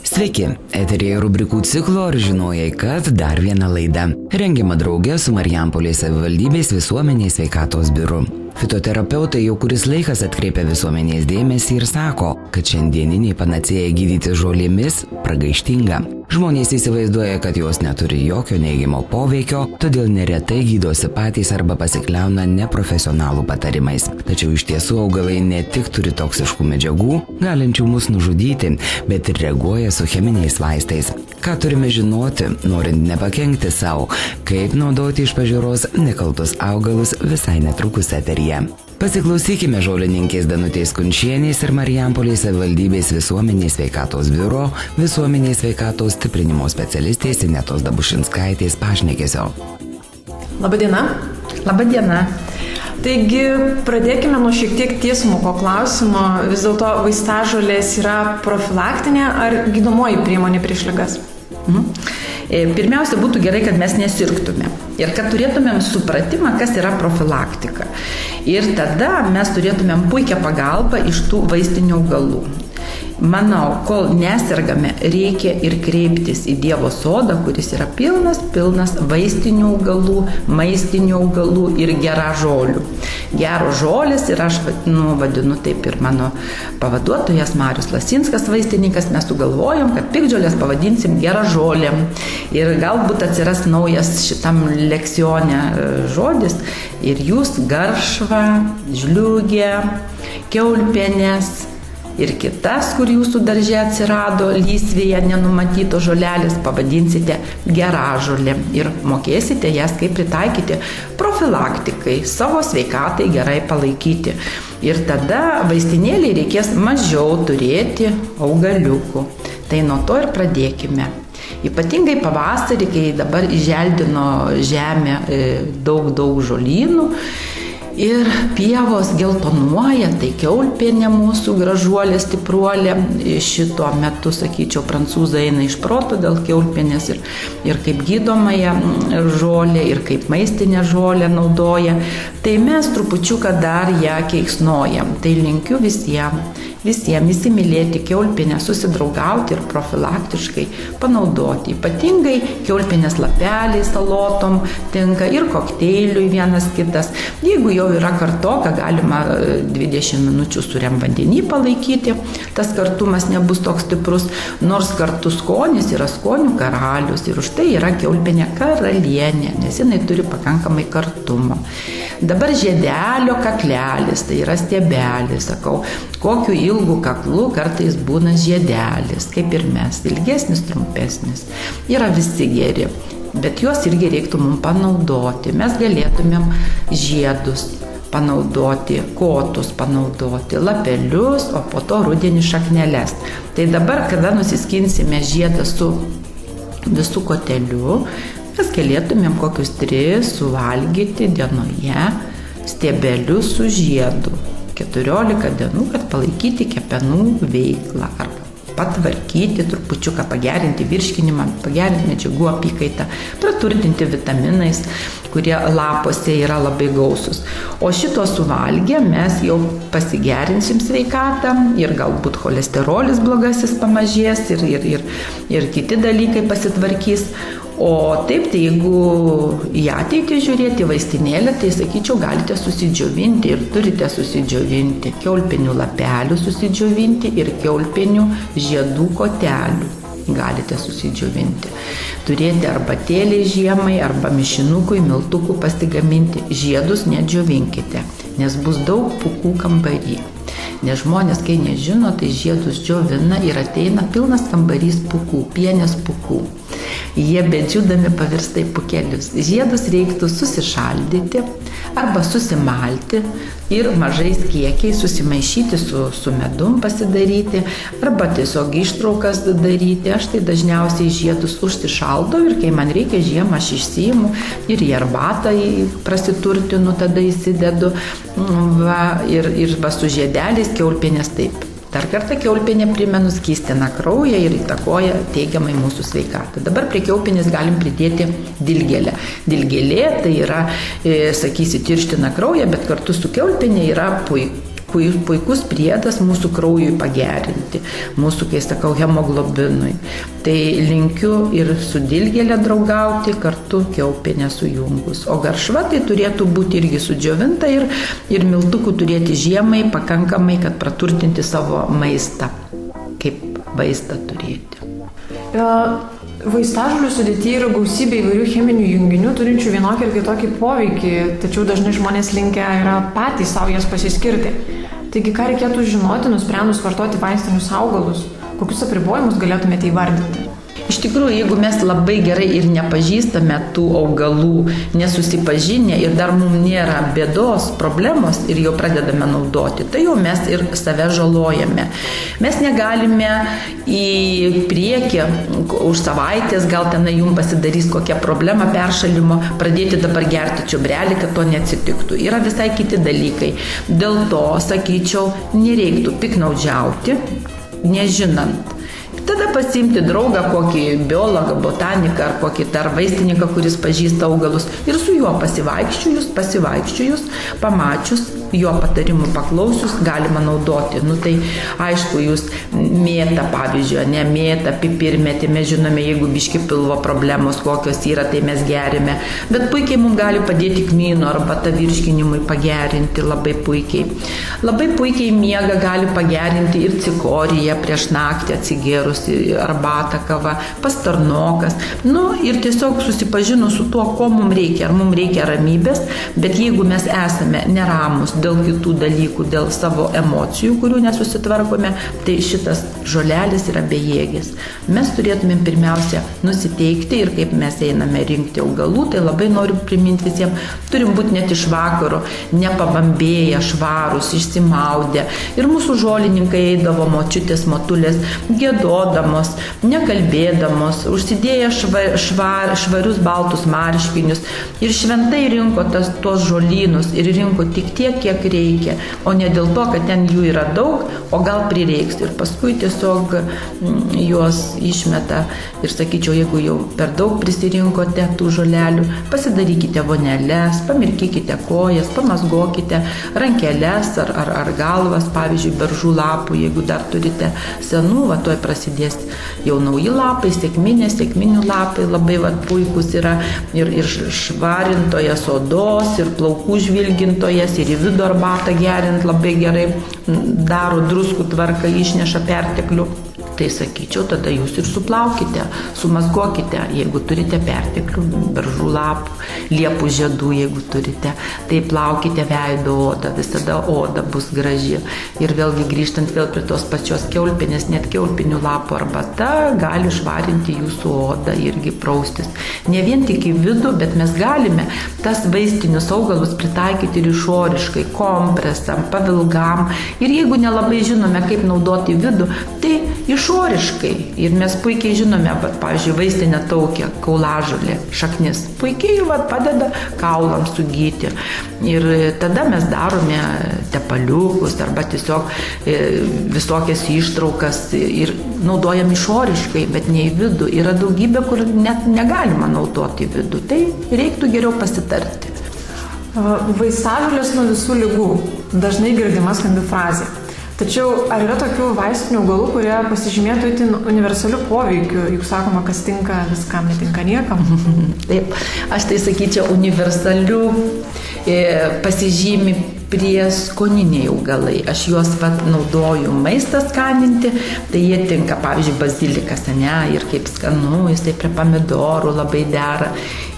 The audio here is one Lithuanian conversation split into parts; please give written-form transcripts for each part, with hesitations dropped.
Sveiki, eteryje rubrikų ciklo Ar žinojai, kad dar viena laida. Rengiama draugė su Marijampolės savivaldybės visuomenės sveikatos biuru. Fitoterapeutai jau kuris laikas atkreipia visuomenės dėmesį ir sako, kad šiandieniniai panacėja gydyti žolėmis pragaištinga. Žmonės įsivaizduoja, kad jos neturi jokio neigiamo poveikio, todėl neretai gydosi patys arba pasikliauna neprofesionalų patarimais. Tačiau iš tiesų augalai ne tik turi toksiškų medžiagų, galinčių mus nužudyti, bet ir reaguoja su cheminiais vaistais. Ką turime žinoti, norint nepakenkti savo, kaip naudoti iš pažiūros nekaltus augalus visai netrukus eteryje. Pasiklausykime žolininkės Danutės Kunčienės ir Marijampolės savivaldybės visuomenės sveikatos biuro visuomenės sveikatos stiprinimo specialistės Inetos Dabušinskaitės pašnekesio. Labadiena. Labadiena. Taigi, pradėkime nuo šiek tiek tiesmuko klausimo. Vis dėlto vaistažolės yra profilaktinė ar gydomoji priemonė prieš ligas? Pirmiausia, būtų gerai, kad mes nesirgtume ir kad turėtumėm supratimą, kas yra profilaktika. Ir tada mes turėtumėm puikią pagalbą iš tų vaistinių augalų. Manau, kol nesergame, reikia ir kreiptis į Dievo sodą, kuris yra pilnas vaistinių augalų, maistinių augalų ir geražolių. Geros žolės ir aš vadinu taip ir mano pavaduotojas Marius Lasinskas, vaistininkas, mes sugalvojom, kad piktžolės pavadinsim geražolėm. Ir galbūt atsiras naujas šitam leksione žodis ir jūs garšva, žliūgė, kiaulpienės ir kitas, kur jūsų darže atsirado lysvėje nenumatyto žolelės, pavadinsite geražolėm ir mokėsite jas kaip pritaikyti profilaktikai, savo sveikatai gerai palaikyti. Ir tada vaistinėlėje reikės mažiau turėti augaliukų. Tai nuo to ir pradėkime. Ypatingai pavasarį, kai dabar įželdino žemę daug žolynų, ir pievos geltonuoja, tai kiaulpienė mūsų gražuolė, stipruolė. Šituo metu, sakyčiau, prancūzai eina iš proto dėl kiaulpienės ir kaip gydomąją žolę, ir kaip maistinę žolę naudoja. Tai mes trupučiuką dar ją keiksnojam. Tai linkiu visiems įsimylėti kiaulpienę, susidraugauti ir profilaktiškai panaudoti. Ypatingai kiaulpienės lapeliai salotom tinka ir kokteiliui vienas kitas. Jeigu jau yra kartoka, galima 20 minučių sūriam vandenį palaikyti, tas kartumas nebus toks stiprus, nors kartu skonis yra skonių karalius ir už tai yra kiaulpienė karalienė, nes jinai turi pakankamai kartumo. Dabar žiedelio kaklelis, tai yra stiebelis, sakau, kokiu ilgu kaklu kartais būna žiedelis, kaip ir mes, ilgesnis, trumpesnis, yra visi geri. Bet juos irgi reiktų mums panaudoti. Mes galėtumėm žiedus panaudoti, kotus panaudoti, lapelius, o po to rudenį šakneles. Tai dabar, kada nusiskinsime žiedą su visų koteliu, mes galėtumėm kokius 3 suvalgyti dienoje stiebelius su žiedu. 14 dienų, kad palaikyti kepenų veiklą arba patvarkyti, trupučiuką pagerinti virškinimą, pagerinti medžiagų apykaitą, praturtinti vitaminais, kurie lapuose yra labai gausus. O šito suvalgę mes jau pasigerinsim sveikatą ir galbūt cholesterolis blogasis pamažės ir kiti dalykai pasitvarkys. O taip, tai jeigu į ateitį žiūrėti vaistinėlę, tai sakyčiau, galite susidžiovinti ir turite susidžiovinti kiaulpienių lapelių susidžiovinti ir kiaulpienių žiedų kotelių. Galite susidžiovinti. Turėti arbatėlį žiemai arba mišinukui, miltukų pasigaminti. Žiedus nedžiovinkite, nes bus daug pūkų kambarį. Nes žmonės, kai nežino, tai žiedus džiovina ir ateina pilnas kambarys pūkų, pienės pūkų. Jie bedžiūdami pavirsta į pūkelius. Žiedus reiktų susišaldyti arba susimalti ir mažais kiekiais susimaišyti su medum pasidaryti arba tiesiog ištraukas daryti. Aš tai dažniausiai žiedus užsišaldau ir kai man reikia žiemą aš išsiimu ir į arbatą prasiturtinu, tada įsidedu ir su žiedeliais kiaulpienės taip. Dar kartą kiaulpienė, primenu, skystina kraują ir įtakoja teigiamai mūsų sveikatą. Dabar prie kiaulpienės galim pridėti dilgėlę. Dilgėlė tai yra, sakysi, tirština kraują, bet kartu su kiaulpienė yra puikus priedas mūsų kraujui pagerinti, mūsų, kai sakau, hemoglobinui. Tai linkiu ir su dilgėle draugauti, kartu kiaulpienę sujungus. O garšva tai turėtų būti irgi sudžiovinta ir miltukų turėti žiemai pakankamai, kad praturtinti savo maistą, kaip vaistą turėti. Vaistažolių sudėtyje yra gausybė įvairių cheminių junginių, turinčių vienokį ir kitokį poveikį, tačiau dažnai žmonės linkę yra patys savo jas pasiskirti. Taigi, ką reikėtų žinoti, nusprendus vartoti vaistinius augalus? Kokius apribojimus galėtumėte įvardinti? Iš tikrųjų, jeigu mes labai gerai ir nepažįstame tų augalų, nesusipažinę ir dar mums nėra bėdos, problemos ir jau pradedame naudoti, tai jau mes ir save žalojame. Mes negalime į priekį už savaitės, gal tenai jums pasidarys kokia problema peršalimo, pradėti dabar gerti čiobrelį, kad to neatsitiktų. Yra visai kiti dalykai. Dėl to, sakyčiau, nereiktų piknaudžiauti, nežinant. Tada pasiimti draugą, kokį biologą, botaniką ar kokį dar vaistininką, kuris pažįsta augalus ir su juo pasivaikščiojus, pamačius, jo patarimų paklausius, galima naudoti. Tai aišku, jūs mėtą, pavyzdžiui, ne mėtą, pipirmetį, mes žinome, jeigu biški pilvo problemos kokios yra, tai mes gerime. Bet puikiai mums gali padėti kmynų arba tą virškinimui pagerinti labai puikiai. Labai puikiai miegą gali pagerinti ir cikorija prieš naktį atsigėrus arbatą, kava, pastarnokas. Ir tiesiog susipažinus su tuo, ko mums reikia. Ar mums reikia ramybės, bet jeigu mes esame neramus dėl kitų dalykų, dėl savo emocijų, kurių nesusitvarkome, tai šitas žolelis yra bejėgis. Mes turėtumėm pirmiausia nusiteikti ir kaip mes einame rinkti augalų, tai labai noriu priminti visiems, turim būti net iš vakaro, nepabambėję, švarus, išsimaudę. Ir mūsų žolininkai eidavo močiutės, motulės, gėdodamos, nekalbėdamos, užsidėję švarius baltus marškinius ir šventai rinko tuos žolynus ir rinko tik tiek, kiek reikia, o ne dėl to, kad ten jų yra daug, o gal prireiks. Ir paskui tiesiog juos išmeta. Ir sakyčiau, jeigu jau per daug prisirinkote tų žolelių, pasidarykite voneles, pamirkykite kojas, pamasgokite rankeles ar galvas, pavyzdžiui, beržų lapų, jeigu dar turite senų, tuoj prasidės jau nauji lapai, sėkminių lapai labai puikus yra ir švarintojas odos, ir plaukų žvilgintojas, ir į vidų arbatą gerint labai gerai daro, druskų tvarką išneša perteklių. Tai sakyčiau, tada jūs ir suplaukite, sumazgokite, jeigu turite perteklių, beržų lapų, liepų žiedų, jeigu turite, tai plaukite veido odą, visada oda bus graži. Ir vėlgi grįžtant vėl prie tos pačios kiaulpienės, net kiaulpienių lapų arbata gali švarinti jūsų odą irgi praustis. Ne vien tik į vidų, bet mes galime tas vaistinius augalus pritaikyti ir išoriškai, kompresam, pavilgam. Ir jeigu nelabai žinome, kaip naudoti vidų, tai išoriškai. Ir mes puikiai žinome, pavyzdžiui, vaistinė taukė, kaulažolė, šaknis. Puikiai padeda kaulams sugyti. Ir tada mes darome tepaliukus arba tiesiog visokias ištraukas ir naudojam išoriškai, bet ne į vidų. Yra daugybė, kur net negalima naudoti į vidų. Tai reiktų geriau pasitarti. Vaistažolės nuo visų ligų. Dažnai girdima skambi frazė. Tačiau ar yra tokių vaistinių augalų, kurie pasižymėtų itin universalių poveikių? Juk sakoma, kas tinka viskam, netinka niekam. Taip, aš tai sakyčiau, universalių pasižymi prieskoniniai augalai. Aš juos naudoju maistą skaninti, tai jie tinka, pavyzdžiui, bazilikas, ir kaip skanu, jisai prie pomidorų labai dera,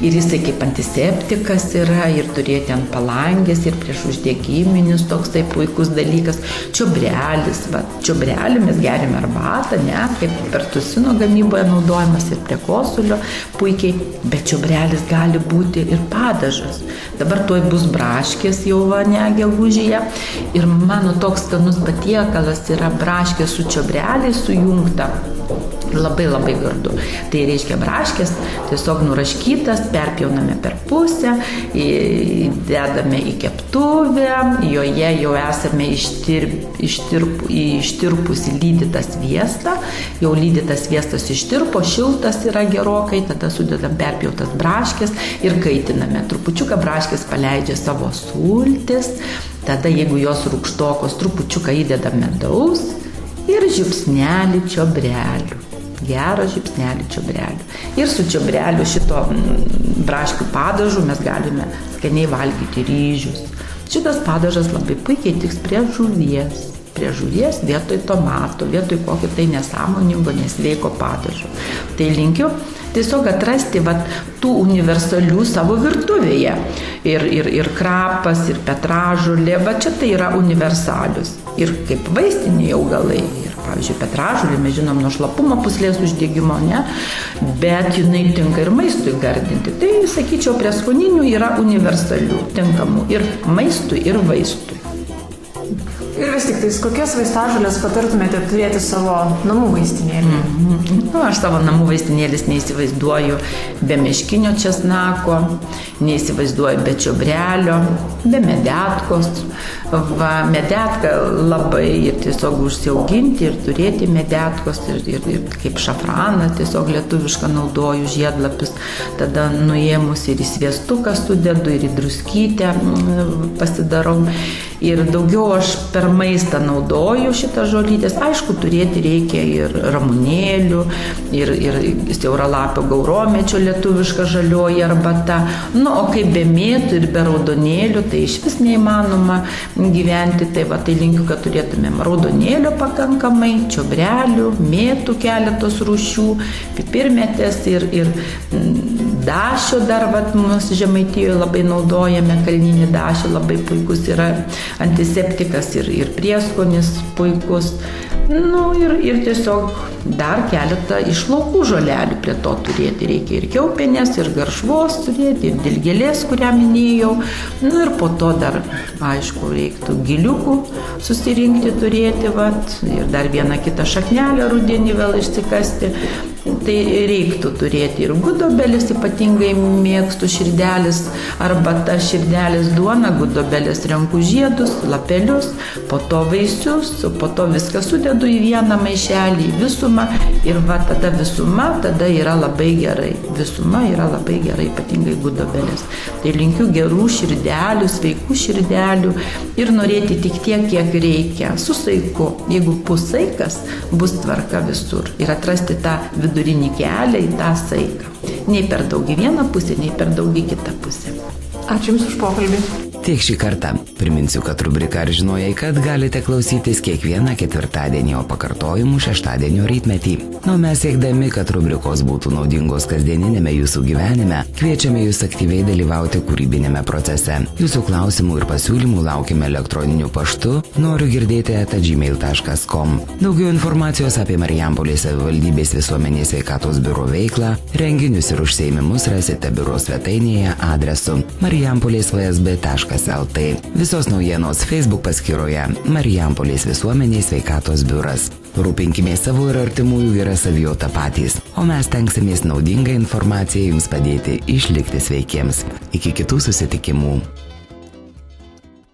ir jisai kaip antiseptikas yra, ir turėti ant palangės, ir prieš uždegiminis toksai puikus dalykas. Čiobrelis, čiobrelį mes gerime arbatą, kaip pertusino gamyboje naudojamas ir prie kosulio puikiai, bet čiobrelis gali būti ir padažas. Dabar tuoj bus braškės jau gegužėje ir mano toks skanus patiekalas yra braškės su čiobreliais sujungta. Labai labai gardu. Tai reiškia braškės, tiesiog nuraškytas, perpjauname per pusę, dedame į keptuvę, joje jau esame ištirpusi lydytą sviestą, jau lydytas sviestas ištirpo, šiltas yra gerokai, tada sudedam perpjautas braškės ir kaitiname. Trupučiuką braškės paleidžia savo sultis, tada jeigu jos rūgštokos, trupučiuką įdedam medaus ir žiupsnelį čiobrelių. Gerą žiupsnelį čiobrelių. Ir su čiobreliu šito braškių padažu mes galime skaniai valgyti ryžius. Šitas padažas labai puikiai tiks prie žuvies. Prie žuvies vietoj tomato, vietoj kokio tai nesąmoningo, nesveiko padažo. Tai linkiu tiesiog atrasti tų universalių savo virtuvėje. Ir krapas, ir petražolė, čia tai yra universalius. Ir kaip vaistiniai augalai. Pavyzdžiui, petražolė, mes žinom, nuo šlapumo pūslės uždegimo, ne? Bet jinai tinka ir maistui gardinti. Tai, sakyčiau, prie skoninių yra universalių, tinkamų ir maistui, ir vaistui. Ir vis tik tais, kokias vaistažolės patartumėte turėti savo namų vaistinėlį? Aš savo namų vaistinėlis neįsivaizduoju be meškinio česnako, neįsivaizduoju be čiobrelio, be medetkos. Medetką labai ir tiesiog užsiauginti ir turėti medetkos ir kaip šafraną tiesiog lietuvišką naudoju žiedlapius. Tada nuėmus ir į sviestuką sudedu ir į druskytę pasidarau. Ir daugiau aš per maistą naudoju šitas žolytės. Aišku, turėti reikia ir ramunėlių, ir siauralapio gauromečio lietuviška žalioji arbata. O kaip be mėtų ir be raudonėlių, tai iš vis neįmanoma gyventi. Tai linkiu, kad turėtumėm raudonėlio pakankamai, čiobrelių, mėtų keletos rūšių, pipirmėtės ir dašio dar, mūsų Žemaitijoje labai naudojame, kalninį dašį, labai puikus yra antiseptikas ir prieskonis puikus. Ir tiesiog dar keletą iš laukų žolelių prie to turėti. Reikia ir kiaupienės, ir garšvos turėti, ir dilgėlės, kurią minėjau. Ir po to dar, aišku, reiktų giliukų susirinkti turėti, ir dar vieną kitą šaknelę rudenį vėl išsikasti. Tai reiktų turėti ir gudobelis, ypatingai mėgstu širdelis, arbata širdelis duona, gudobelis renku žiedus, lapelius, po to vaisius, po to viską sudedu į vieną maišelį, visumą ir tada visuma, tada yra labai gerai. Visuma yra labai gerai, ypatingai gudobelis. Tai linkiu gerų širdelių, sveikų širdelių ir norėti tik tiek, kiek reikia, su saiku. Jeigu bus saikas, bus tvarka visur ir atrasti tą vidurinį kelią į tą saiką. Nei per daug į vieną pusę, nei per daug į kitą pusę. Ačiū Jums už pokalbį. Tiek šį kartą. Priminsiu, kad rubrika Ar žinojai, kad galite klausytis kiekvieną ketvirtadienį, o pakartojimų šeštadienio rytmetį. Mes siekdami, kad rubrikos būtų naudingos kasdieninėme jūsų gyvenime, kviečiame jūs aktyviai dalyvauti kūrybinėme procese. Jūsų klausimų ir pasiūlymų laukime elektroniniu paštu noriu-girdėti@gmail.com. Daugiau informacijos apie Marijampolės savivaldybės visuomenės sveikatos biuro veiklą, renginius ir užsiėmimus rasite biuro svetainėje adresu marijampolės.vsb.lt. Visos naujienos Facebook paskyroje Marijampolės visuomenės sveikatos biuras. Rūpinkime savo ir artimųjų gerą savijautą patys, o mes tenksimės naudingą informaciją jums padėti išlikti sveikiems. Iki kitų susitikimų.